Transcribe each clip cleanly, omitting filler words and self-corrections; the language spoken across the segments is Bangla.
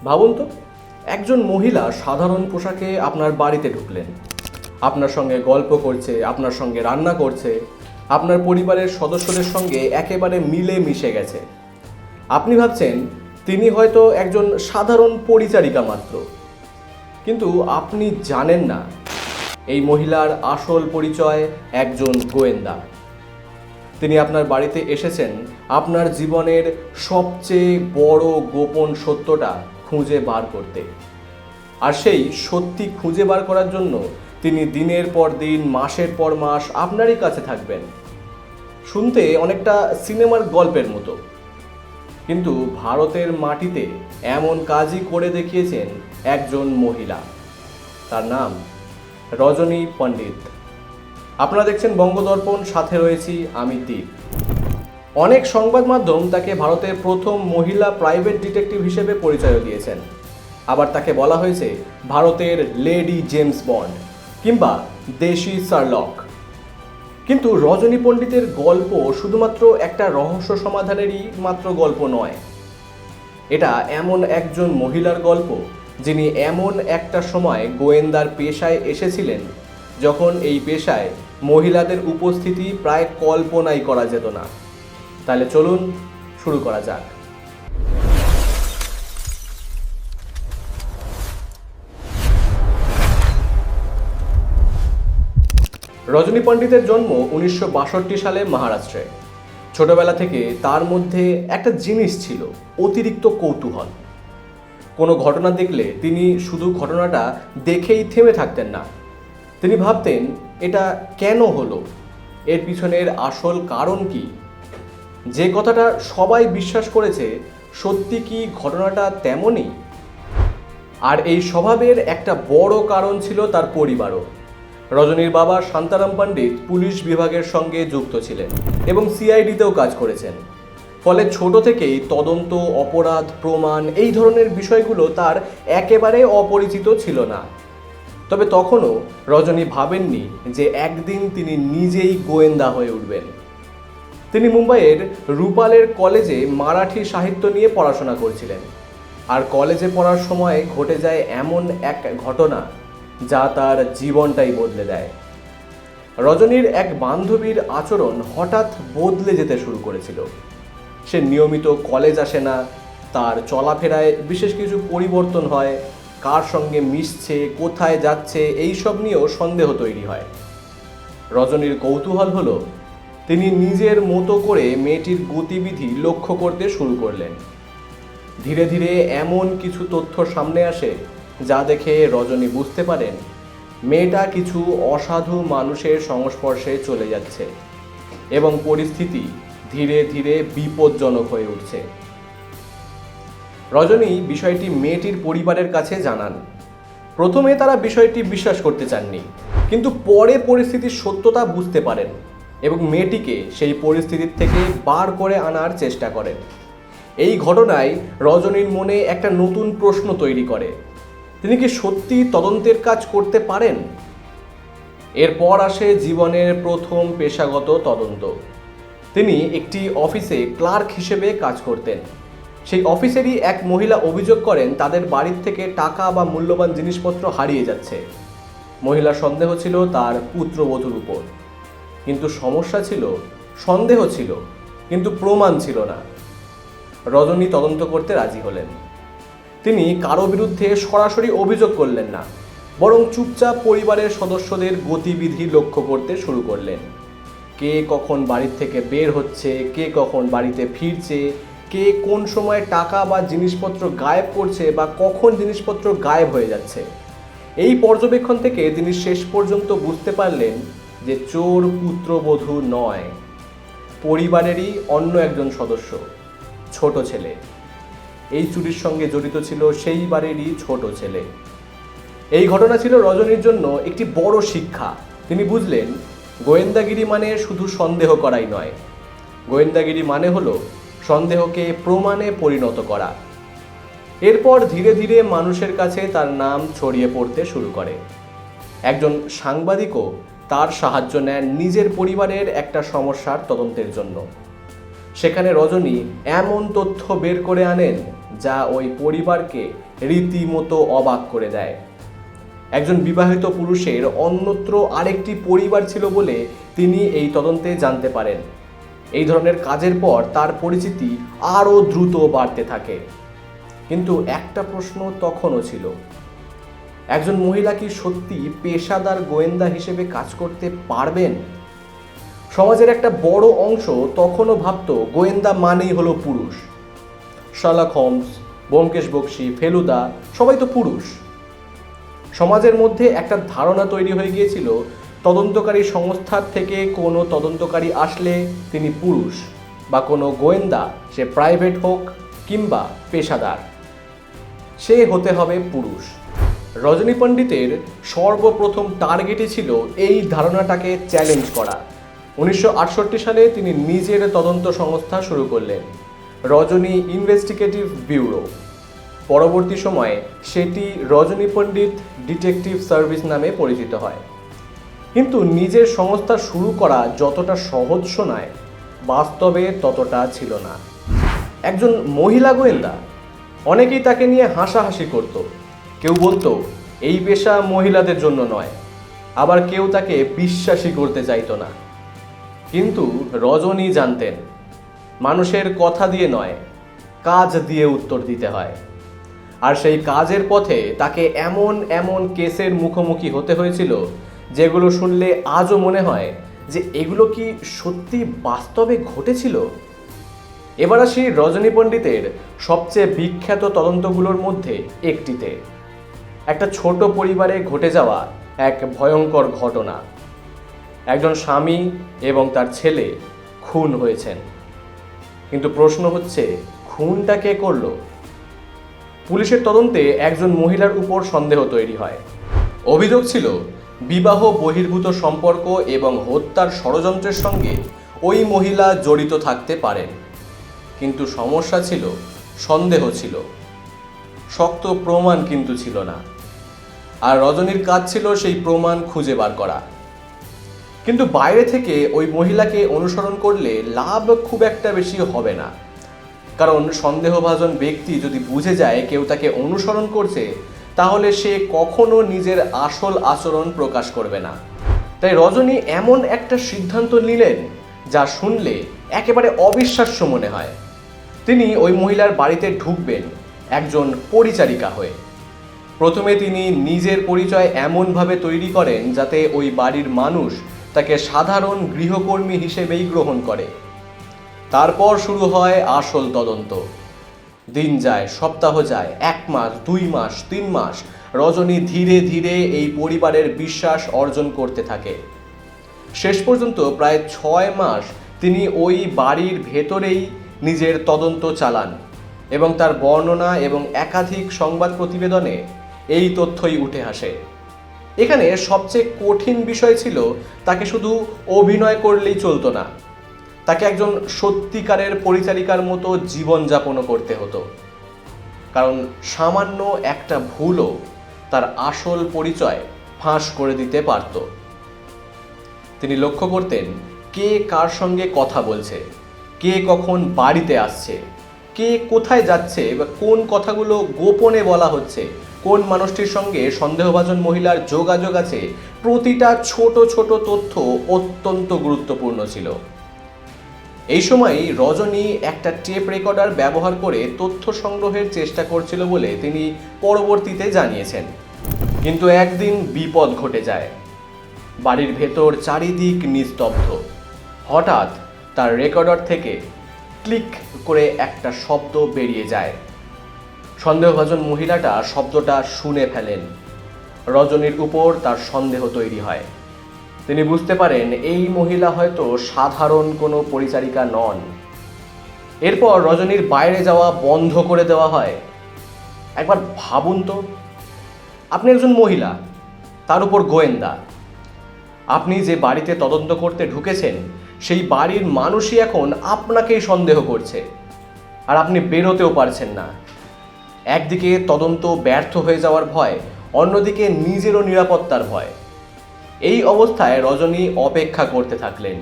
ভাবুন তো, একজন মহিলা সাধারণ পোশাকে আপনার বাড়িতে ঢুকলেন, আপনার সঙ্গে গল্প করছে, আপনার সঙ্গে রান্না করছে, আপনার পরিবারের সদস্যদের সঙ্গে একেবারে মিলে মিশে গেছে। আপনি ভাবছেন তিনি হয়তো একজন সাধারণ পরিচারিকা মাত্র, কিন্তু আপনি জানেন না এই মহিলার আসল পরিচয় একজন গোয়েন্দা। তিনি আপনার বাড়িতে এসেছেন আপনার জীবনের সবচেয়ে বড় গোপন সত্যটা খুঁজে বার করতে। আর সেই সত্যি খুঁজে বার করার জন্য তিনি দিনের পর দিন, মাসের পর মাস আপনারই কাছে থাকবেন। শুনতে অনেকটা সিনেমার গল্পের মতো, কিন্তু ভারতের মাটিতে এমন কাজই করে দেখিয়েছেন একজন মহিলা। তার নাম রজনী পণ্ডিত। আপনারা দেখছেন বঙ্গদর্পণ, সাথে রয়েছি আমি দীপ। অনেক সংবাদ মাধ্যম তাকে ভারতের প্রথম মহিলা প্রাইভেট ডিটেকটিভ হিসেবে পরিচয় দিয়েছেন। আবার তাকে বলা হয়েছে ভারতের লেডি জেমস বন্ড কিংবা দেশি শার্লক। কিন্তু রজনী পণ্ডিতের গল্প শুধুমাত্র একটা রহস্য সমাধানেরই মাত্র গল্প নয়। এটা এমন একজন মহিলার গল্প যিনি এমন একটা সময় গোয়েন্দার পেশায় এসেছিলেন যখন এই পেশায় মহিলাদের উপস্থিতি প্রায় কল্পনাই করা যেত না। তাহলে চলুন শুরু করা যাক। রজনী পণ্ডিতের জন্ম 1962 সালে মহারাষ্ট্রে। ছোটবেলা থেকে তার মধ্যে একটা জিনিস ছিল, অতিরিক্ত কৌতূহল। কোনো ঘটনা দেখলে তিনি শুধু ঘটনাটা দেখেই থেমে থাকতেন না, তিনি ভাবতেন এটা কেন হলো, এর পিছনের আসল কারণ কি। যে কথাটা সবাই বিশ্বাস করেছে, সত্যি কি ঘটনাটা তেমনই? আর এই স্বভাবের একটা বড় কারণ ছিল তার পরিবারও। রজনীর বাবা শান্তারাম পণ্ডিত পুলিশ বিভাগের সঙ্গে যুক্ত ছিলেন এবং সিআইডিতেও কাজ করেছেন। ফলে ছোট থেকেই তদন্ত, অপরাধ, প্রমাণ এই ধরনের বিষয়গুলো তার একেবারে অপরিচিত ছিল না। তবে তখনও রজনী ভাবেননি যে একদিন তিনি নিজেই গোয়েন্দা হয়ে উঠবেন। তিনি মুম্বাইয়ের রূপালের কলেজে মারাঠি সাহিত্য নিয়ে পড়াশোনা করছিলেন। আর কলেজে পড়ার সময় ঘটে যায় এমন এক ঘটনা যা তার জীবনটাই বদলে দেয়। রজনীর এক বান্ধবীর আচরণ হঠাৎ বদলে যেতে শুরু করেছিল। সে নিয়মিত কলেজ আসে না, তার চলাফেরায় বিশেষ কিছু পরিবর্তন হয়, কার সঙ্গে মিশছে, কোথায় যাচ্ছে এইসব নিয়েও সন্দেহ তৈরি হয়। রজনীর কৌতূহল হলো, তিনি নিজের মতো করে মেয়েটির গতিবিধি লক্ষ্য করতে শুরু করলেন। ধীরে ধীরে এমন কিছু তথ্য সামনে আসে যা দেখে রজনী বুঝতে পারেন মেয়েটা কিছু অসাধু মানুষের সংস্পর্শে চলে যাচ্ছে এবং পরিস্থিতি ধীরে ধীরে বিপজ্জনক হয়ে উঠছে। রজনী বিষয়টি মেয়েটির পরিবারের কাছে জানান। প্রথমে তারা বিষয়টি বিশ্বাস করতে চাননি, কিন্তু পরে পরিস্থিতির সত্যতা বুঝতে পারেন এবং মেয়েটিকে সেই পরিস্থিতির থেকে বার করে আনার চেষ্টা করেন। এই ঘটনায় রজনীর মনে একটা নতুন প্রশ্ন তৈরি করে, তিনি কি সত্যি তদন্তের কাজ করতে পারেন? এরপর আসে জীবনের প্রথম পেশাগত তদন্ত। তিনি একটি অফিসে ক্লার্ক হিসেবে কাজ করতেন। সেই অফিসেরই এক মহিলা অভিযোগ করেন তাদের বাড়ির থেকে টাকা বা মূল্যবান জিনিসপত্র হারিয়ে যাচ্ছে। মহিলার সন্দেহ ছিল তার পুত্রবধূর উপর, কিন্তু সমস্যা ছিল সন্দেহ ছিল কিন্তু প্রমাণ ছিল না। রজনী তদন্ত করতে রাজি হলেন। তিনি কারো বিরুদ্ধে সরাসরি অভিযোগ করলেন না, বরং চুপচাপ পরিবারের সদস্যদের গতিবিধি লক্ষ্য করতে শুরু করলেন। কে কখন বাড়ির থেকে বের হচ্ছে, কে কখন বাড়িতে ফিরছে, কে কোন সময় টাকা বা জিনিসপত্র গায়েব করছে বা কখন জিনিসপত্র গায়েব হয়ে যাচ্ছে। এই পর্যবেক্ষণ থেকে তিনি শেষ পর্যন্ত বুঝতে পারলেন যে চোর পুত্রবধূ নয়, পরিবারেরই অন্য একজন সদস্য, ছোট ছেলে। এই চুরির সঙ্গে জড়িত ছিল সেই বাড়িরই ছোট ছেলে। এই ঘটনা ছিল রজনীর জন্য একটি বড় শিক্ষা। তিনি বুঝলেন গোয়েন্দাগিরি মানে শুধু সন্দেহ করাই নয়, গোয়েন্দাগিরি মানে হলো সন্দেহকে প্রমাণে পরিণত করা। এরপর ধীরে ধীরে মানুষের কাছে তার নাম ছড়িয়ে পড়তে শুরু করে। একজন সাংবাদিকও তার সাহায্য নেন নিজের পরিবারের একটা সমস্যার তদন্তের জন্য। সেখানে রজনী এমন তথ্য বের করে আনেন যা ওই পরিবারকে রীতিমতো অবাক করে দেয়। একজন বিবাহিত পুরুষের অন্যত্র আরেকটি পরিবার ছিল বলে তিনি এই তদন্তে জানতে পারেন। এই ধরনের কাজের পর তার পরিচিতি আরও দ্রুত বাড়তে থাকে। কিন্তু একটা প্রশ্ন তখনও ছিল, একজন মহিলা কি সত্যি পেশাদার গোয়েন্দা হিসেবে কাজ করতে পারবেন? সমাজের একটা বড় অংশ তখনও ভাবত গোয়েন্দা মানেই হলো পুরুষ। শার্লক হোমস, ব্যোমকেশ বক্সী, ফেলুদা সবাই তো পুরুষ। সমাজের মধ্যে একটা ধারণা তৈরি হয়ে গিয়েছিল, তদন্তকারী সংস্থার থেকে কোনো তদন্তকারী আসলে তিনি পুরুষ, বা কোনো গোয়েন্দা, সে প্রাইভেট হোক কিংবা পেশাদার, সে হতে হবে পুরুষ। রজনী পণ্ডিতের সর্বপ্রথম টার্গেটই ছিল এই ধারণাটাকে চ্যালেঞ্জ করা। 1968 সালে তিনি নিজের তদন্ত সংস্থা শুরু করলেন, রজনী ইনভেস্টিগেটিভ ব্যুরো। পরবর্তী সময়ে সেটি রজনী পণ্ডিত ডিটেকটিভ সার্ভিস নামে পরিচিত হয়। কিন্তু নিজের সংস্থা শুরু করা যতটা সহজ শোনায়, বাস্তবে ততটা ছিল না। একজন মহিলা গোয়েন্দা, অনেকেই তাকে নিয়ে হাসাহাসি করত। কেউ বলতো এই পেশা মহিলাদের জন্য নয়, আবার কেউ তাকে বিশ্বাসই করতে চাইতো না। কিন্তু রজনী জানতেন, মানুষের কথা দিয়ে নয়, কাজ দিয়ে উত্তর দিতে হয়। আর সেই কাজের পথে তাকে এমন এমন কেসের মুখোমুখি হতে হয়েছিল যেগুলো শুনলে আজও মনে হয় যে এগুলো কি সত্যি বাস্তবে ঘটেছিল। এবার আসি রজনী পণ্ডিতের সবচেয়ে বিখ্যাত তদন্তগুলোর মধ্যে একটিতে, একটা ছোট পরিবারে ঘটে যাওয়া এক ভয়ঙ্কর ঘটনা। একজন স্বামী এবং তার ছেলে খুন হয়েছেন। কিন্তু প্রশ্ন হচ্ছে, খুনটা কে করলো? পুলিশের তদন্তে একজন মহিলার উপর সন্দেহ তৈরি হয়। অভিযোগ ছিল বিবাহ বহির্ভূত সম্পর্ক এবং হত্যার ষড়যন্ত্রের সঙ্গে ওই মহিলা জড়িত থাকতে পারেন। কিন্তু সমস্যা ছিল, সন্দেহ ছিল, শক্ত প্রমাণ কিন্তু ছিল না। আর রজনীর কাজ ছিল সেই প্রমাণ খুঁজে বার করা। কিন্তু বাইরে থেকে ওই মহিলাকে অনুসরণ করলে লাভ খুব একটা বেশি হবে না, কারণ সন্দেহভাজন ব্যক্তি যদি বুঝে যায় কেউ তাকে অনুসরণ করছে, তাহলে সে কখনো নিজের আসল আচরণ প্রকাশ করবে না। তাই রজনী এমন একটা সিদ্ধান্ত নিলেন যা শুনলে একেবারে অবিশ্বাস্য মনে হয়। তিনি ওই মহিলার বাড়িতে ঢুকবেন একজন পরিচারিকা হয়ে। প্রথমে তিনি নিজের পরিচয় এমনভাবে তৈরি করেন যাতে ওই বাড়ির মানুষ তাকে সাধারণ গৃহকর্মী হিসেবেই গ্রহণ করে। তারপর শুরু হয় আসল তদন্ত। দিন যায়, সপ্তাহ যায়, 1 মাস, 2 মাস, 3 মাস। রজনী ধীরে ধীরে এই পরিবারের বিশ্বাস অর্জন করতে থাকে। শেষ পর্যন্ত প্রায় 6 মাস তিনি ওই বাড়ির ভেতরেই নিজের তদন্ত চালান এবং তার বর্ণনা এবং একাধিক সংবাদ প্রতিবেদনে এই তথ্যই উঠে আসে। এখানে সবচেয়ে কঠিন বিষয় ছিল, তাকে শুধু অভিনয় করলেই চলতো না, তাকে একজন সত্যিকারের পরিচারিকার মতো জীবনযাপনও করতে হতো। কারণ সামান্য একটা ভুলও তার আসল পরিচয় ফাঁস করে দিতে পারত। তিনি লক্ষ্য করতেন কে কার সঙ্গে কথা বলছে, কে কখন বাড়িতে আসছে, কে কোথায় যাচ্ছে, বা কোন কথাগুলো গোপনে বলা হচ্ছে, কোন মানুষটির সঙ্গে সন্দেহভাজন মহিলার যোগাযোগ আছে। প্রতিটা ছোট ছোট তথ্য অত্যন্ত গুরুত্বপূর্ণ ছিল। এই সময়ই রজনী একটা টেপ রেকর্ডার ব্যবহার করে তথ্য সংগ্রহের চেষ্টা করছিল বলে তিনি পরবর্তীতে জানিয়েছেন। কিন্তু একদিন বিপদ ঘটে যায়। বাড়ির ভেতর চারিদিক নিস্তব্ধ। হঠাৎ তার রেকর্ডার থেকে ক্লিক করে একটা শব্দ বেরিয়ে যায়। সন্দেহভাজন মহিলাটা শব্দটা শুনে ফেলেন। রজনীর উপর তার সন্দেহ তৈরি হয়। তিনি বুঝতে পারেন এই মহিলা হয়তো সাধারণ কোনো পরিচারিকা নন। এরপর রজনীর বাইরে যাওয়া বন্ধ করে দেওয়া হয়। একবার ভাবুন তো, আপনি একজন মহিলা, তার উপর গোয়েন্দা। আপনি যে বাড়িতে তদন্ত করতে ঢুকেছেন সেই বাড়ির মানুষই এখন আপনাকেই সন্দেহ করছে, আর আপনি বেরোতেও পারছেন না। একদিকে তদন্ত ব্যর্থ হয়ে যাওয়ার ভয়, অন্যদিকে নিজেরও নিরাপত্তার ভয়। এই অবস্থায় রজনী অপেক্ষা করতে থাকলেন।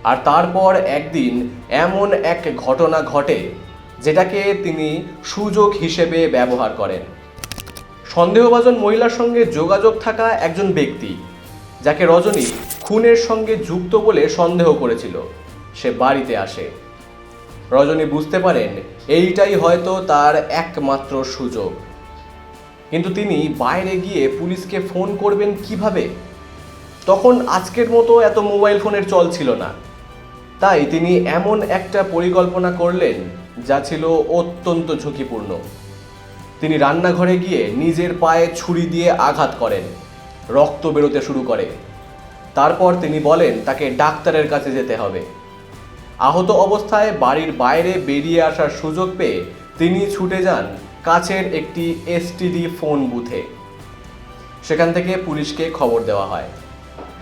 আর তারপর একদিন এমন এক ঘটনা ঘটে যেটাকে তিনি সুযোগ হিসেবে ব্যবহার করেন। সন্দেহভাজন মহিলার সঙ্গে যোগাযোগ থাকা একজন ব্যক্তি, যাকে রজনী খুনের সঙ্গে যুক্ত বলে সন্দেহ করেছিল, সে বাড়িতে আসে। রজনী বুঝতে পারেন এইটাই হয়তো তার একমাত্র সুযোগ। কিন্তু তিনি বাইরে গিয়ে পুলিশকে ফোন করবেন কিভাবে? তখন আজকের মতো এত মোবাইল ফোনের চল ছিল না। তাই তিনি এমন একটা পরিকল্পনা করলেন যা ছিল অত্যন্ত ঝুঁকিপূর্ণ। তিনি রান্নাঘরে গিয়ে নিজের পায়ে ছুরি দিয়ে আঘাত করেন, রক্ত বেরোতে শুরু করে। তারপর তিনি বলেন তাকে ডাক্তারের কাছে যেতে হবে। আহত অবস্থায় বাড়ির বাইরে বেরিয়ে আসার সুযোগ পেয়ে তিনি ছুটে যান কাছের একটি এসটিডি ফোন বুথে। সেখান থেকে পুলিশকে খবর দেওয়া হয়।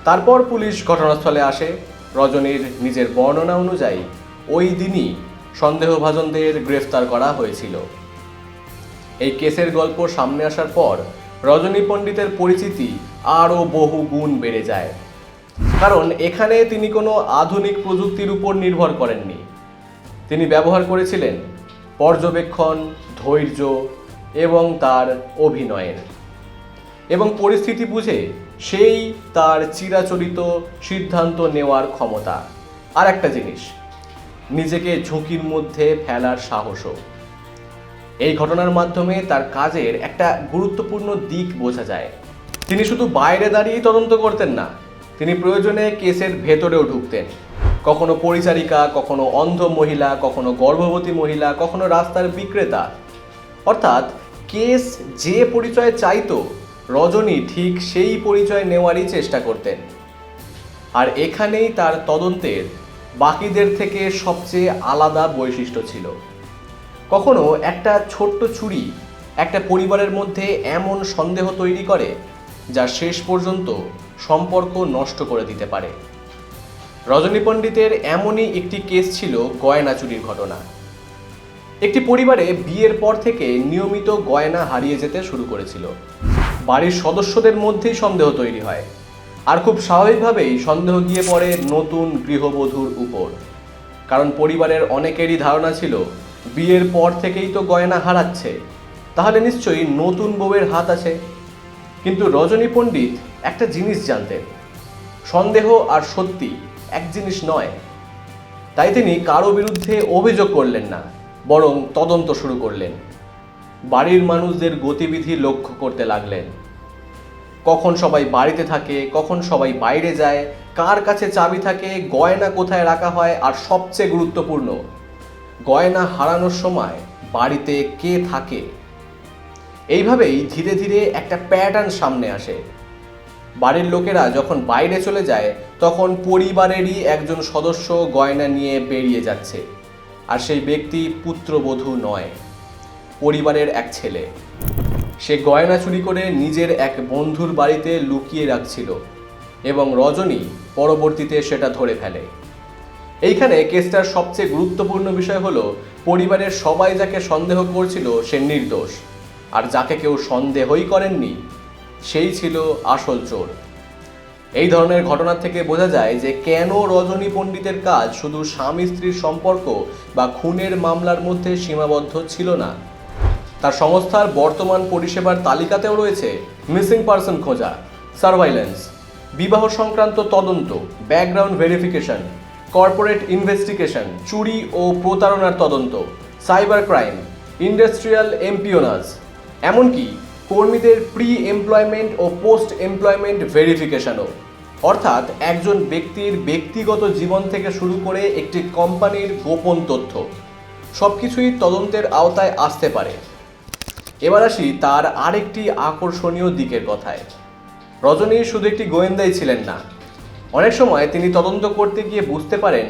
তারপর পুলিশ ঘটনাস্থলে আসে। রজনীর নিজের বর্ণনা অনুযায়ী ওই দিনই সন্দেহভাজনদের গ্রেফতার করা হয়েছিল। এই কেসের গল্প সামনে আসার পর রজনী পণ্ডিতের পরিচিতি আরও বহু গুণ বেড়ে যায়। কারণ এখানে তিনি কোনো আধুনিক প্রযুক্তির উপর নির্ভর করেননি। তিনি ব্যবহার করেছিলেন পর্যবেক্ষণ, ধৈর্য এবং তার অভিনয়ের, এবং পরিস্থিতি বুঝে সেই তার চিরাচরিত সিদ্ধান্ত নেওয়ার ক্ষমতা। আর একটা জিনিস, নিজেকে ঝুঁকির মধ্যে ফেলার সাহসও। এই ঘটনার মাধ্যমে তার কাজের একটা গুরুত্বপূর্ণ দিক বোঝা যায়। তিনি শুধু বাইরে দাঁড়িয়েই তদন্ত করতেন না, তিনি প্রয়োজনে কেসের ভেতরেও ঢুকতেন। কখনো পরিচারিকা, কখনো অন্ধ মহিলা, কখনো গর্ভবতী মহিলা, কখনো রাস্তার বিক্রেতা। অর্থাৎ কেস যে পরিচয় চাইতো, রজনী ঠিক সেই পরিচয় নেওয়ারই চেষ্টা করতেন। আর এখানেই তার তদন্তের বাকিদের থেকে সবচেয়ে আলাদা বৈশিষ্ট্য ছিল। কখনো একটা ছোট্ট চুরি একটা পরিবারের মধ্যে এমন সন্দেহ তৈরি করে যা শেষ পর্যন্ত সম্পর্ক নষ্ট করে দিতে পারে। রজনী পণ্ডিতের এমনই একটি কেস ছিল গয়না চুরির ঘটনা। একটি পরিবারে বিয়ের পর থেকে নিয়মিত গয়না হারিয়ে যেতে শুরু করেছিল। বাড়ির সদস্যদের মধ্যেই সন্দেহ তৈরি হয়, আর খুব স্বাভাবিকভাবেই সন্দেহ গিয়ে পড়ে নতুন গৃহবধূর উপর। কারণ পরিবারের অনেকেরই ধারণা ছিল বিয়ের পর থেকেই তো গয়না হারাচ্ছে, তাহলে নিশ্চয়ই নতুন বউয়ের হাত আছে। কিন্তু রজনী পণ্ডিত একটা জিনিস জানতেন, সন্দেহ আর সত্যি এক জিনিস নয়। তাই তিনি কারো বিরুদ্ধে অভিযোগ করলেন না, বরং তদন্ত শুরু করলেন। বাড়ির মানুষদের গতিবিধি লক্ষ্য করতে লাগলেন। কখন সবাই বাড়িতে থাকে, কখন সবাই বাইরে যায়, কার কাছে চাবি থাকে, গয়না কোথায় রাখা হয়, আর সবচেয়ে গুরুত্বপূর্ণ, গয়না হারানোর সময় বাড়িতে কে থাকে। এইভাবেই ধীরে ধীরে একটা প্যাটার্ন সামনে আসে। বাড়ির লোকেরা যখন বাইরে চলে যায়, তখন পরিবারেরই একজন সদস্য গয়না নিয়ে বেরিয়ে যাচ্ছে। আর সেই ব্যক্তি পুত্রবধূ নয়, পরিবারের এক ছেলে। সে গয়না চুরি করে নিজের এক বন্ধুর বাড়িতে লুকিয়ে রাখছিল এবং রজনী পরবর্তীতে সেটা ধরে ফেলে। এইখানে কেসটার সবচেয়ে গুরুত্বপূর্ণ বিষয় হলো, পরিবারের সবাই যাকে সন্দেহ করছিল সে নির্দোষ, আর যাকে কেউ সন্দেহই করেননি সেই ছিল আসল চোর। এই ধরনের ঘটনা থেকে বোঝা যায় যে কেন রজনী পণ্ডিতের কাজ শুধু স্বামী স্ত্রীর সম্পর্ক বা খুনের মামলার মধ্যে সীমাবদ্ধ ছিল না। তার সংস্থার বর্তমান পরিষেবার তালিকাতেও রয়েছে মিসিং পারসন খোঁজা, সার্ভাইলেন্স, বিবাহ সংক্রান্ত তদন্ত, ব্যাকগ্রাউন্ড ভেরিফিকেশন, কর্পোরেট ইনভেস্টিগেশন, চুরি ও প্রতারণার তদন্ত, সাইবার ক্রাইম, ইন্ডাস্ট্রিয়াল এমপিওনাজ, এমনকি কর্মীদের প্রি এমপ্লয়মেন্ট ও পোস্ট এমপ্লয়মেন্ট ভেরিফিকেশনও। অর্থাৎ একজন ব্যক্তির ব্যক্তিগত জীবন থেকে শুরু করে একটি কোম্পানির গোপন তথ্য সবকিছুই তদন্তের আওতায় আসতে পারে। এবার আসি তার আরেকটি আকর্ষণীয় দিকের কথায়। রজনী শুধু একটি গোয়েন্দাই ছিলেন না। অনেক সময় তিনি তদন্ত করতে গিয়ে বুঝতে পারেন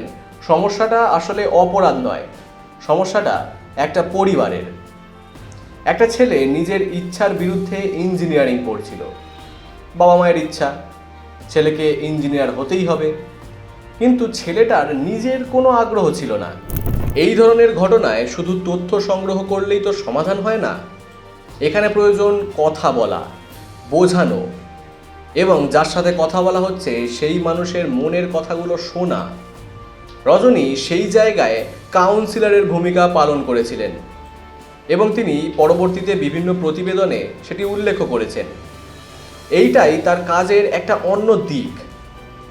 সমস্যাটা আসলে অপরাধ নয়, সমস্যাটা একটা পরিবারের। একটা ছেলে নিজের ইচ্ছার বিরুদ্ধে ইঞ্জিনিয়ারিং পড়ছিল। বাবা মায়ের ইচ্ছা, ছেলেকে ইঞ্জিনিয়ার হতেই হবে, কিন্তু ছেলেটার নিজের কোনো আগ্রহ ছিল না। এই ধরনের ঘটনায় শুধু তথ্য সংগ্রহ করলেই তো সমাধান হয় না। এখানে প্রয়োজন কথা বলা, বোঝানো, এবং যার সাথে কথা বলা হচ্ছে সেই মানুষের মনের কথাগুলো শোনা। রজনী সেই জায়গায় কাউন্সিলরের ভূমিকা পালন করেছিলেন এবং তিনি পরবর্তীতে বিভিন্ন প্রতিবেদনে সেটি উল্লেখ করেছেন। এইটাই তার কাজের একটা অন্য দিক।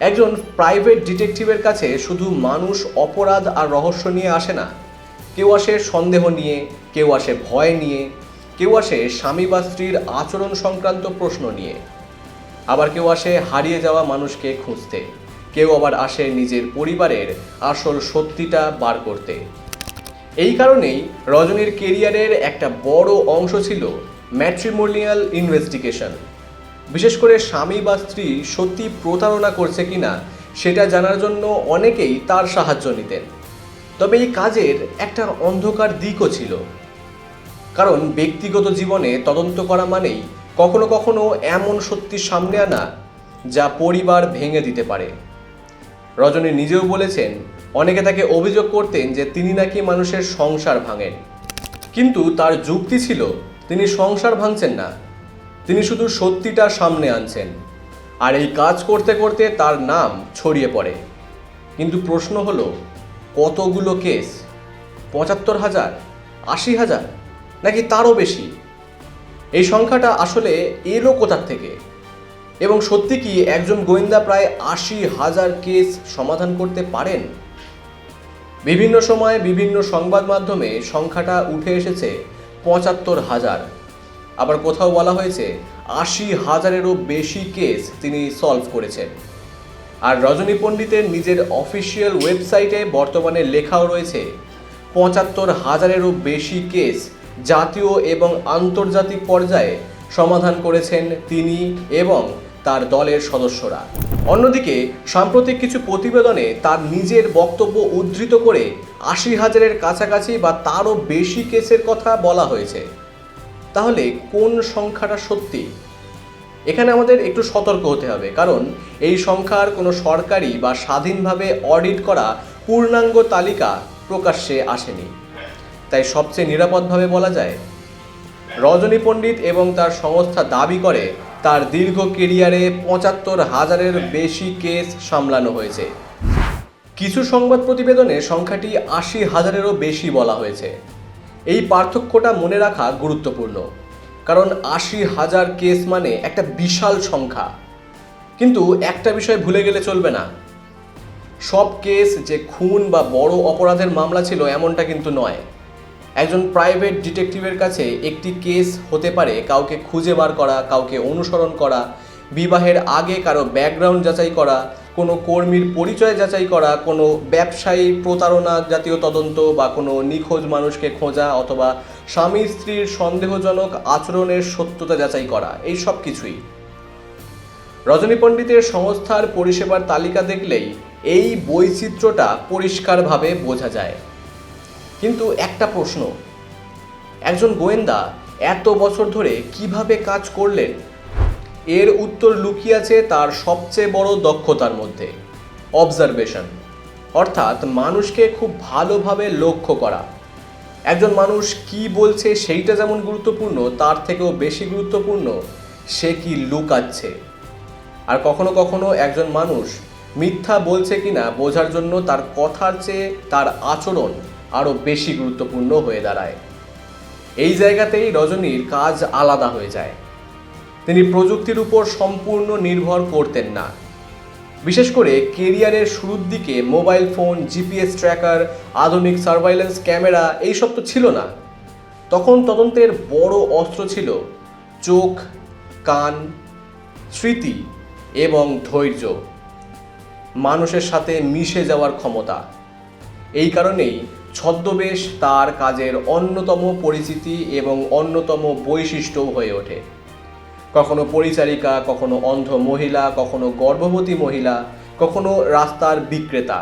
একজন প্রাইভেট ডিটেকটিভের কাছে শুধু মানুষ অপরাধ আর রহস্য নিয়ে আসে না, কেউ আসে সন্দেহ নিয়ে, কেউ আসে ভয় নিয়ে, কেউ আসে স্বামী বা স্ত্রীর আচরণ সংক্রান্ত প্রশ্ন নিয়ে, আবার কেউ আসে হারিয়ে যাওয়া মানুষকে খুঁজতে, কেউ আবার আসে নিজের পরিবারের আসল সত্যিটা বার করতে। এই কারণেই রজনীর কেরিয়ারের একটা বড় অংশ ছিল ম্যাট্রিমোনিয়াল ইনভেস্টিগেশন। বিশেষ করে স্বামী বা স্ত্রী সত্যি প্রতারণা করছে কিনা সেটা জানার জন্য অনেকেই তার সাহায্য নিতেন। তবে এই কাজের একটা অন্ধকার দিকও ছিল, কারণ ব্যক্তিগত জীবনে তদন্ত করা মানেই কখনো কখনো এমন সত্যি সামনে আনা যা পরিবার ভেঙে দিতে পারে। রজনী নিজেও বলেছেন, অনেকে তাকে অভিযোগ করতেন যে তিনি নাকি মানুষের সংসার ভাঙেন, কিন্তু তার যুক্তি ছিল তিনি সংসার ভাঙছেন না, তিনি শুধু সত্যিটা সামনে আনছেন। আর এই কাজ করতে করতে তার নাম ছড়িয়ে পড়ে। কিন্তু প্রশ্ন হলো, কতগুলো কেস? ৭৫,০০০, ৮০,০০০, নাকি তারও বেশি? এই সংখ্যাটা আসলে এলো কোথার থেকে? এবং সত্যি কি একজন গোয়েন্দা প্রায় ৮০,০০০ কেস সমাধান করতে পারেন? বিভিন্ন সময়ে বিভিন্ন সংবাদ মাধ্যমে সংখ্যাটা উঠে এসেছে ৭৫,০০০, আবার কোথাও বলা হয়েছে ৮০,০০০-এরও বেশি কেস তিনি সলভ করেছেন। আর রজনী পণ্ডিতের নিজের অফিসিয়াল ওয়েবসাইটে বর্তমানে লেখাও রয়েছে ৭৫,০০০-এরও বেশি কেস জাতীয় এবং আন্তর্জাতিক পর্যায়ে সমাধান করেছেন তিনি এবং তার দলের সদস্যরা। অন্যদিকে সাম্প্রতিক কিছু প্রতিবেদনে তার নিজের বক্তব্য উদ্ধৃত করে ৮০,০০০-এর কাছাকাছি বা তারও বেশি কেসের কথা বলা হয়েছে। তাহলে কোন সংখ্যাটা সত্যি? এখানে আমাদের একটু সতর্ক হতে হবে, কারণ এই সংখ্যার কোনো সরকারি বা স্বাধীনভাবে অডিট করা পূর্ণাঙ্গ তালিকা প্রকাশ্যে আসেনি। তাই সবচেয়ে নিরাপদভাবে বলা যায়, রজনী পণ্ডিত এবং তার সংস্থা দাবি করে তার দীর্ঘ কেরিয়ারে ৭৫,০০০-এর বেশি কেস সামলানো হয়েছে। কিছু সংবাদ প্রতিবেদনে সংখ্যাটি ৮০,০০০-এরও বেশি বলা হয়েছে। এই পার্থক্যটা মনে রাখা গুরুত্বপূর্ণ, কারণ ৮০,০০০ কেস মানে একটা বিশাল সংখ্যা। কিন্তু একটা বিষয় ভুলে গেলে চলবে না, সব কেস যে খুন বা বড় অপরাধের মামলা ছিল এমনটা কিন্তু নয়। একজন প্রাইভেট ডিটেকটিভের কাছে একটি কেস হতে পারে কাউকে খুঁজে বার করা, কাউকে অনুসরণ করা, বিবাহের আগে কারো ব্যাকগ্রাউন্ড যাচাই করা, কোনো কর্মীর পরিচয় যাচাই করা, কোনো ব্যবসায়ী প্রতারণা জাতীয় তদন্ত, বা কোনো নিখোঁজ মানুষকে খোঁজা, অথবা স্বামী স্ত্রীর সন্দেহজনক আচরণের সত্যতা যাচাই করা, এই সব কিছুই। রজনী পণ্ডিতের সংস্থার পরিষেবার তালিকা দেখলেই এই বৈচিত্র্যটা পরিষ্কারভাবে বোঝা যায়। কিন্তু একটা প্রশ্ন, একজন গোয়েন্দা এত বছর ধরে কিভাবে কাজ করলেন? এর উত্তর লুকিয়ে আছে তার সবচেয়ে বড় দক্ষতার মধ্যে, অবজারভেশন, অর্থাৎ মানুষকে খুব ভালোভাবে লক্ষ্য করা। একজন মানুষ কি বলছে সেইটা যেমন গুরুত্বপূর্ণ, তার থেকেও বেশি গুরুত্বপূর্ণ সে কি লুকাচ্ছে। আর কখনো কখনো একজন মানুষ মিথ্যা বলছে কিনা বোঝার জন্য তার কথার চেয়ে তার আচরণ আরও বেশি গুরুত্বপূর্ণ হয়ে দাঁড়ায়। এই জায়গাতেই রজনীর কাজ আলাদা হয়ে যায়। তিনি প্রযুক্তির উপর সম্পূর্ণ নির্ভর করতেন না। বিশেষ করে কেরিয়ারের শুরুর দিকে মোবাইল ফোন, জিপিএস ট্র্যাকার, আধুনিক সার্ভাইলেন্স ক্যামেরা এইসব তো ছিল না। তখন তদন্তের বড় অস্ত্র ছিল চোখ, কান, স্মৃতি এবং ধৈর্য, মানুষের সাথে মিশে যাওয়ার ক্ষমতা। এই কারণেই ছদ্মবেশ তার কাজের অন্যতম পরিচিতি এবং অন্যতম বৈশিষ্ট্য হয়ে ওঠে। কখনো পরিচারিকা, কখনো অন্ধ মহিলা, কখনো গর্ভবতী মহিলা, কখনো রাস্তার বিক্রেতা।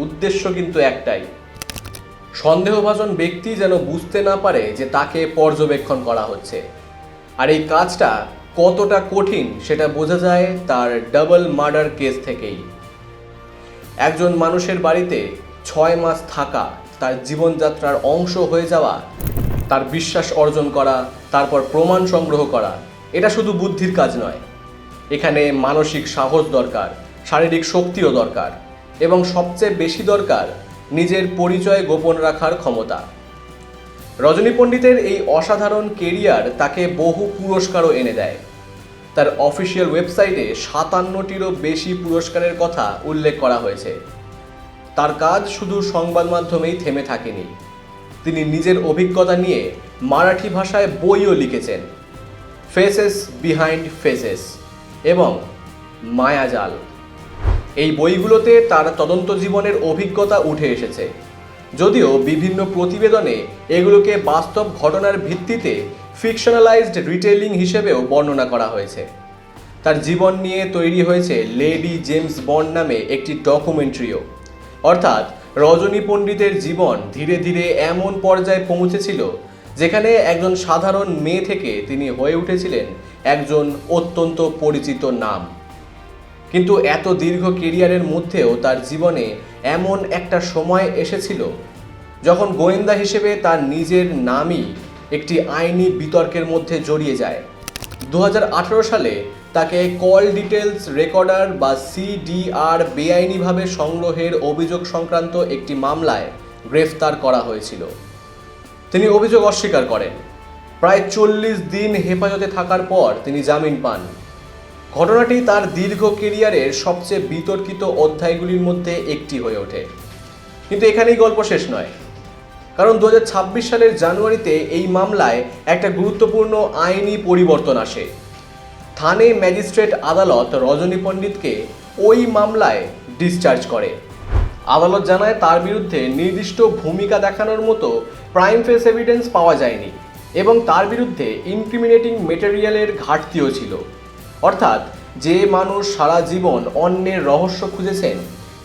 উদ্দেশ্য কিন্তু একটাই, সন্দেহভাজন ব্যক্তি যেন বুঝতে না পারে যে তাকে পর্যবেক্ষণ করা হচ্ছে। আর এই কাজটা কতটা কঠিন সেটা বোঝা যায় তার ডাবল মার্ডার কেস থেকেই। একজন মানুষের বাড়িতে ৬ মাস থাকা, তার জীবনযাত্রার অংশ হয়ে যাওয়া, তার বিশ্বাস অর্জন করা, তারপর প্রমাণ সংগ্রহ করা, এটা শুধু বুদ্ধির কাজ নয়। এখানে মানসিক সাহস দরকার, শারীরিক শক্তিও দরকার, এবং সবচেয়ে বেশি দরকার নিজের পরিচয় গোপন রাখার ক্ষমতা। রজনী পণ্ডিতের এই অসাধারণ কেরিয়ার তাকে বহু পুরস্কারও এনে দেয়। তার অফিসিয়াল ওয়েবসাইটে 57টিরও বেশি পুরস্কারের কথা উল্লেখ করা হয়েছে। তার কাজ শুধু সংবাদ মাধ্যমেই থেমে থাকেনি, তিনি নিজের অভিজ্ঞতা নিয়ে মারাঠি ভাষায় বইও লিখেছেন, ফেসেস বিহাইন্ড ফেসেস এবং মায়াজাল। এই বইগুলোতে তার তদন্ত জীবনের অভিজ্ঞতা উঠে এসেছে, যদিও বিভিন্ন প্রতিবেদনে এগুলোকে বাস্তব ঘটনার ভিত্তিতে ফিকশনালাইজড রিটেলিং হিসেবেও বর্ণনা করা হয়েছে। তার জীবন নিয়ে তৈরি হয়েছে লেডি জেমস বন্ড নামে একটি ডকুমেন্টারিও। অর্থাৎ রজনী পণ্ডিতের জীবন ধীরে ধীরে এমন পর্যায়ে পৌঁছেছিল যেখানে একজন সাধারণ মেয়ে থেকে তিনি হয়ে উঠেছিলেন একজন অত্যন্ত পরিচিত নাম। কিন্তু এত দীর্ঘ কেরিয়ারের মধ্যেও তার জীবনে এমন একটা সময় এসেছিল যখন গোয়েন্দা হিসেবে তার নিজের নামই একটি আইনি বিতর্কের মধ্যে জড়িয়ে যায়। 2018 সালে তাকে কল ডিটেলস রেকর্ডার বা সিডিআর বেআইনিভাবে সংগ্রহের অভিযোগ সংক্রান্ত একটি মামলায় গ্রেফতার করা হয়েছিল। তিনি অভিযোগ অস্বীকার করেন। প্রায় 40 দিন হেফাজতে থাকার পর তিনি জামিন পান। ঘটনাটি তার দীর্ঘ কেরিয়ারের সবচেয়ে বিতর্কিত অধ্যায়গুলির মধ্যে একটি হয়ে ওঠে। কিন্তু এখানেই গল্প শেষ নয়, কারণ 2026 সালের জানুয়ারিতে এই মামলায় একটা গুরুত্বপূর্ণ আইনি পরিবর্তন আসে। থানে ম্যাজিস্ট্রেট আদালত রজনী পণ্ডিতকে ওই মামলায় ডিসচার্জ করে। আদালত জানায় তার বিরুদ্ধে নির্দিষ্ট ভূমিকা দেখানোর মতো প্রাইম ফেস এভিডেন্স পাওয়া যায়নি এবং তার বিরুদ্ধে ইনক্রিমিনেটিং মেটেরিয়ালের ঘাটতিও ছিল। অর্থাৎ যে মানুষ সারা জীবন অন্যের রহস্য খুঁজেছেন,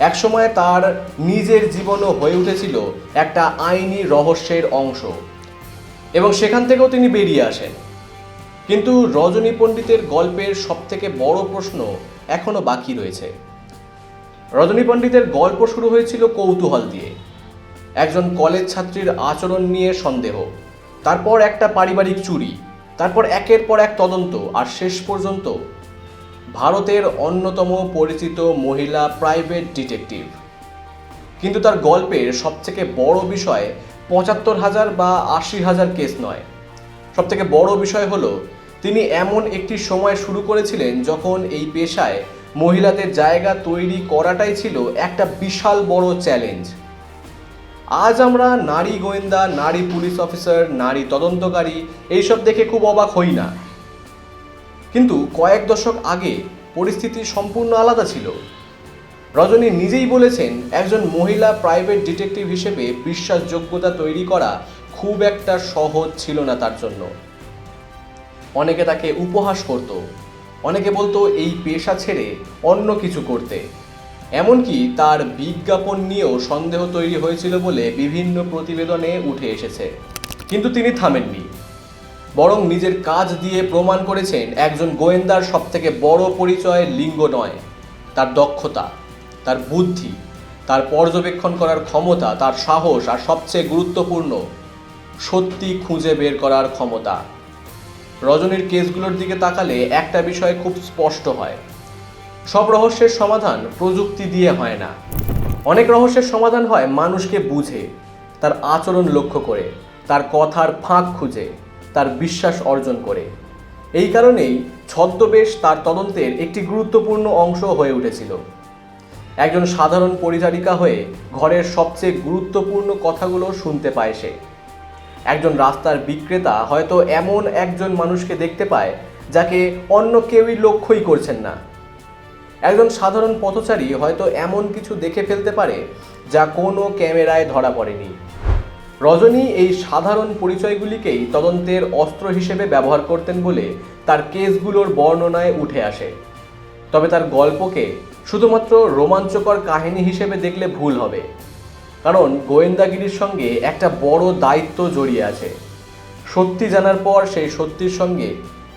একসময় তার নিজের জীবনও হয়ে উঠেছিল একটা আইনি রহস্যের অংশ, এবং সেখান থেকেও তিনি বেরিয়ে আসেন। কিন্তু রজনী পণ্ডিতের গল্পের সবথেকে বড় প্রশ্ন এখনো বাকি রয়েছে। রজনী পণ্ডিতের গল্প শুরু হয়েছিল কৌতূহল দিয়ে, একজন কলেজ ছাত্রীর আচরণ নিয়ে সন্দেহ, তারপর একটা পারিবারিক চুরি, তারপর একের পর এক তদন্ত, আর শেষ পর্যন্ত ভারতের অন্যতম পরিচিত মহিলা প্রাইভেট ডিটেকটিভ। কিন্তু তার গল্পের সবথেকে বড় বিষয় 75,000 বা 80,000 কেস নয়। সবথেকে বড় বিষয় হলো তিনি এমন একটি সময় শুরু করেছিলেন যখন এই পেশায় মহিলাদের জায়গা তৈরি করাটাই ছিল একটা বিশাল বড় চ্যালেঞ্জ। আজ আমরা নারী গোয়েন্দা, নারী পুলিশ অফিসার, নারী তদন্তকারী এইসব দেখে খুব অবাক হই না, কিন্তু কয়েক দশক আগে পরিস্থিতি সম্পূর্ণ আলাদা ছিল। রজনী নিজেই বলেছেন, একজন মহিলা প্রাইভেট ডিটেকটিভ হিসেবে বিশ্বাসযোগ্যতা তৈরি করা খুব একটা সহজ ছিল না তার জন্য। অনেকে তাকে উপহাস করত, অনেকে বলতো এই পেশা ছেড়ে অন্য কিছু করতে। এমনকি তার বিজ্ঞাপন নিয়েও সন্দেহ তৈরি হয়েছিল বলে বিভিন্ন প্রতিবেদনে উঠে এসেছে। কিন্তু তিনি থামেননি, বরং নিজের কাজ দিয়ে প্রমাণ করেছেন একজন গোয়েন্দার সবথেকে বড় পরিচয় লিঙ্গ নয়, তার দক্ষতা, তার বুদ্ধি, তার পর্যবেক্ষণ করার ক্ষমতা, তার সাহস, আর সবচেয়ে গুরুত্বপূর্ণ, সত্যি খুঁজে বের করার ক্ষমতা। রজনীর কেসগুলোর দিকে তাকালে একটা বিষয় খুব স্পষ্ট হয়, সব রহস্যের সমাধান প্রযুক্তি দিয়ে হয় না। অনেক রহস্যের সমাধান হয় মানুষকে বুঝে, তার আচরণ লক্ষ্য করে, তার কথার ফাঁক খুঁজে, তার বিশ্বাস অর্জন করে। এই কারণেই ছদ্মবেশ তার তদন্তের একটি গুরুত্বপূর্ণ অংশ হয়ে উঠেছিল। একজন সাধারণ পরিচারিকা হয়ে ঘরের সবচেয়ে গুরুত্বপূর্ণ কথাগুলো শুনতে পায় সে। একজন রাস্তার বিক্রেতা হয়তো এমন একজন মানুষকে দেখতে পায় যাকে অন্য কেউই লক্ষ্যই করছেন না। একজন সাধারণ পথচারী হয়তো এমন কিছু দেখে ফেলতে পারে যা কোনো ক্যামেরায় ধরা পড়েনি। রজনী এই সাধারণ পরিচয়গুলিকেই তদন্তের অস্ত্র হিসেবে ব্যবহার করতেন বলে তার কেসগুলোর বর্ণনায় উঠে আসে। তবে তার গল্পকে শুধুমাত্র রোমাঞ্চকর কাহিনী হিসেবে দেখলে ভুল হবে, কারণ গোয়েন্দাগিরির সঙ্গে একটা বড় দায়িত্ব জড়িয়ে আছে। সত্যি জানার পর সেই সত্যির সঙ্গে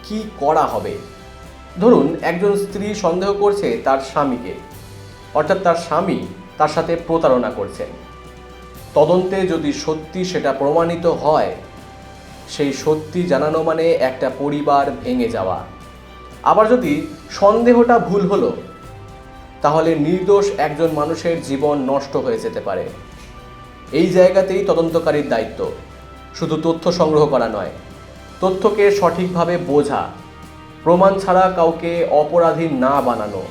কি করা হবে। ধরুন একজন স্ত্রী সন্দেহ করছে তার স্বামীকে, অর্থাৎ তার স্বামী তার সাথে প্রতারণা করছেন। তদন্তে যদি সত্যি সেটা প্রমাণিত হয়, সেই সত্যি জানানো মানে একটা পরিবার ভেঙে যাওয়া। আবার যদি সন্দেহটা ভুল হলো, তাহলে নির্দোষ একজন মানুষের জীবন নষ্ট হয়ে যেতে পারে। এই জায়গাতেই তদন্তকারীর দায়িত্ব, শুধু তথ্য সংগ্রহ করা নয়, তথ্যকে সঠিকভাবে বোঝা, প্রমাণ ছাড়া কাউকে অপরাধী না বানানো,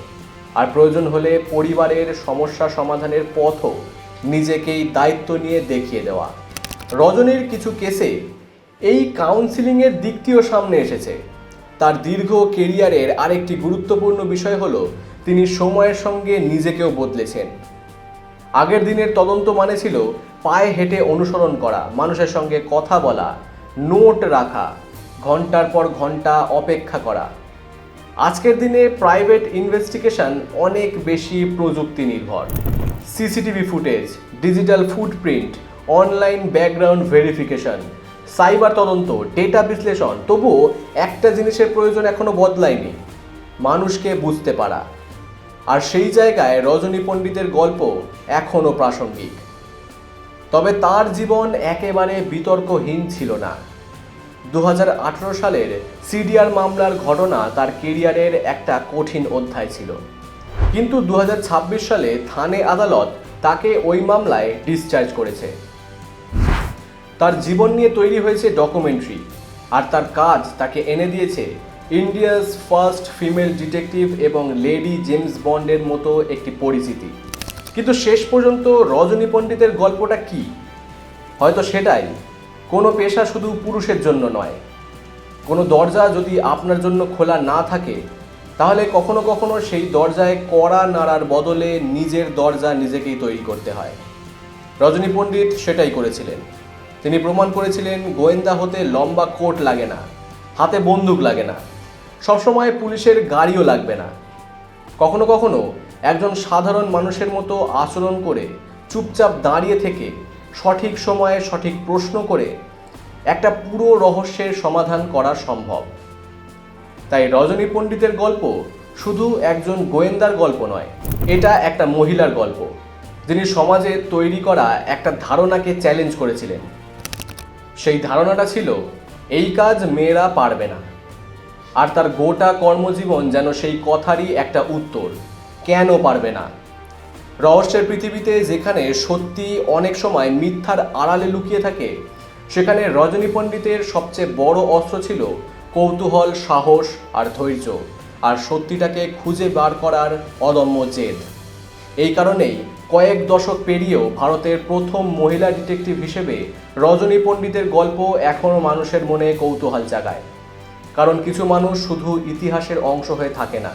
আর প্রয়োজন হলে পরিবারের সমস্যা সমাধানের পথও নিজেকেই দায়িত্ব নিয়ে দেখিয়ে দেওয়া। রজনীর কিছু কেসে এই কাউন্সিলিংয়ের দিকটিও সামনে এসেছে। তার দীর্ঘ কেরিয়ারের আরেকটি গুরুত্বপূর্ণ বিষয় হলো তিনি সময়ের সঙ্গে নিজেকেও বদলেছেন। আগের দিনের তদন্ত মানে ছিল পায়ে হেঁটে অনুসরণ করা, মানুষের সঙ্গে কথা বলা, নোট রাখা, ঘন্টার পর ঘন্টা অপেক্ষা করা। আজকের দিনে প্রাইভেট ইনভেস্টিগেশন অনেক বেশি প্রযুক্তি নির্ভর। CCTV footage, digital footprint, online background verification, cyber তদন্ত, ডেটা বিশ্লেষণ। তবুও একটা জিনিসের প্রয়োজন এখনো বদলায়নি, মানুষকে বুঝতে পারা। আর সেই জায়গায় রজনী পণ্ডিতের গল্প এখনও প্রাসঙ্গিক। তবে তার জীবন একেবারে বিতর্কহীন ছিল না। 2018 সালের সিডিআর মামলার ঘটনা তার কেরিয়ারের একটা কঠিন অধ্যায় ছিল, কিন্তু 2026 সালে থানে আদালত তাকে ওই মামলায় ডিসচার্জ করেছে। তার জীবন নিয়ে তৈরি হয়েছে ডকুমেন্টারি, আর তার কাজ তাকে এনে দিয়েছে ইন্ডিয়াস ফার্স্ট ফিমেল ডিটেকটিভ এবং লেডি জেমস বন্ডের মতো একটি পরিচিতি। কিন্তু শেষ পর্যন্ত রজনী পণ্ডিতের গল্পটা কি? হয়তো সেটাই, কোনো পেশা শুধু পুরুষের জন্য নয়। কোনো দরজা যদি আপনার জন্য খোলা না থাকে, তাহলে কখনো কখনো সেই দরজায় কড়া নাড়ার বদলে নিজের দরজা নিজেকেই তৈরি করতে হয়। রজনী পণ্ডিত সেটাই করেছিলেন। তিনি প্রমাণ করেছিলেন গোয়েন্দা হতে লম্বা কোট লাগে না, হাতে বন্দুক লাগে না, সবসময় পুলিশের গাড়িও লাগবে না। কখনো কখনো একজন সাধারণ মানুষের মতো আচরণ করে, চুপচাপ দাঁড়িয়ে থেকে, সঠিক সময়ে সঠিক প্রশ্ন করে একটা পুরো রহস্যের সমাধান করা সম্ভব। তাই রজনী পণ্ডিতের গল্প শুধু একজন গোয়েন্দার গল্প নয়, এটা একটা মহিলার গল্প, যিনি সমাজে তৈরি করা একটা ধারণাকে চ্যালেঞ্জ করেছিলেন। সেই ধারণাটা ছিল এই কাজ মেয়েরা পারবে না। আর তার গোটা কর্মজীবন যেন সেই কথারই একটা উত্তর, কেন পারবে না। রহস্যের পৃথিবীতে যেখানে সত্যি অনেক সময় মিথ্যার আড়ালে লুকিয়ে থাকে, সেখানে রজনী পণ্ডিতের সবচেয়ে বড় অস্ত্র ছিল কৌতূহল, সাহস আর ধৈর্য, আর সত্যিটাকে খুঁজে বার করার অদম্য জেদ। এই কারণেই কয়েক দশক পেরিয়েও ভারতের প্রথম মহিলা ডিটেকটিভ হিসেবে রজনী পণ্ডিতের গল্প এখনও মানুষের মনে কৌতূহল জাগায়। কারণ কিছু মানুষ শুধু ইতিহাসের অংশ হয়ে থাকে না,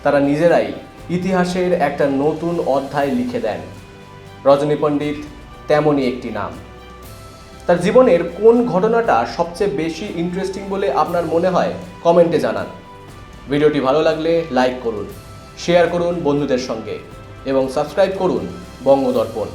তারা নিজেরাই ইতিহাসের একটা নতুন অধ্যায় লিখে দেন। রজনী পণ্ডিত তেমনই একটি নাম। তার জীবনের কোন ঘটনাটা সবচেয়ে বেশি ইন্টারেস্টিং বলে আপনার মনে হয় কমেন্টে জানান। ভিডিওটি ভালো লাগলে লাইক করুন, শেয়ার করুন বন্ধুদের সঙ্গে এবং সাবস্ক্রাইব করুন বঙ্গদর্পণ।